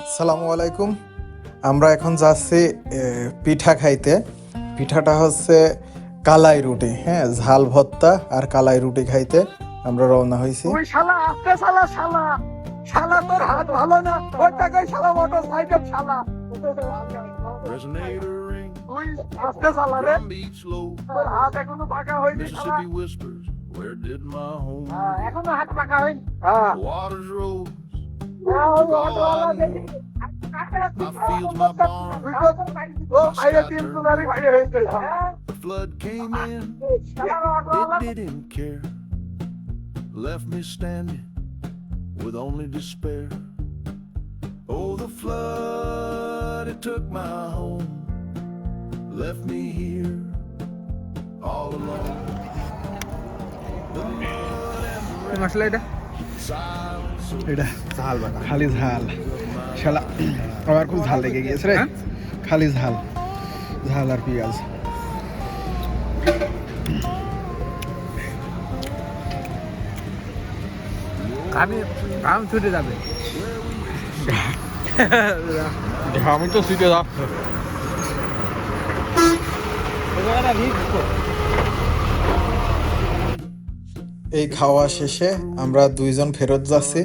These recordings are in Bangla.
আসসালামু আলাইকুম। আমরা এখন যাচ্ছি পিঠা খাইতে। পিঠাটা হচ্ছে কালাই রুটি, হ্যাঁ, ঝাল ভর্তা আর কালাই রুটি খাইতে আমরা রওনা হয়েছি। ওই শালা আস্তে শালা শালা শালা তোর হাত ভালো না ওই টাকায় শালা মোটর সাইকেল শালা Resonator ring ওই আস্তে শালা রে from each low. তোর হাত এখনো পাকা হয়নি শালা Mississippi whispers, where did my home? এখনো হাত পাকা হয়নি হ্যাঁ Waters rose, ওই অটোওয়ালা দেখি my fields, my barn. ও বাইরে তিন সুনারি বাইরে হয়েছে The flood came in, শালা অটোওয়ালা it didn't care. Left me standing with only despair. Oh, the flood, it took my home, left me here all alone. The mud and the মশলা এটা silence of এটা ঝাল বাটা খালি ঝাল শালা আমার খুব ঝাল লেগে গিয়েছে রে খালি ঝাল ঝাল আর পেঁয়াজ ঘাম ছুটে যাবে ঘামই তো ছুটে যাচ্ছে এই খাওয়া শেষে আমরা দুইজন ফেরত যাচ্ছি,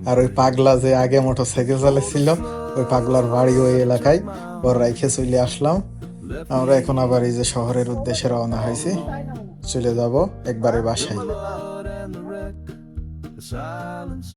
আর ওই পাগলা যে আগে মোটর সাইকেল চালাচ্ছিল ওই পাগলার বাড়ি ওই এলাকায়, ওর রাইখে চলে আসলাম। আমরা এখন আবার এই যে শহরের উদ্দেশ্যে রওনা হয়েছি, চলে যাব একবারে বাসায়। blood and the wreck, the silence.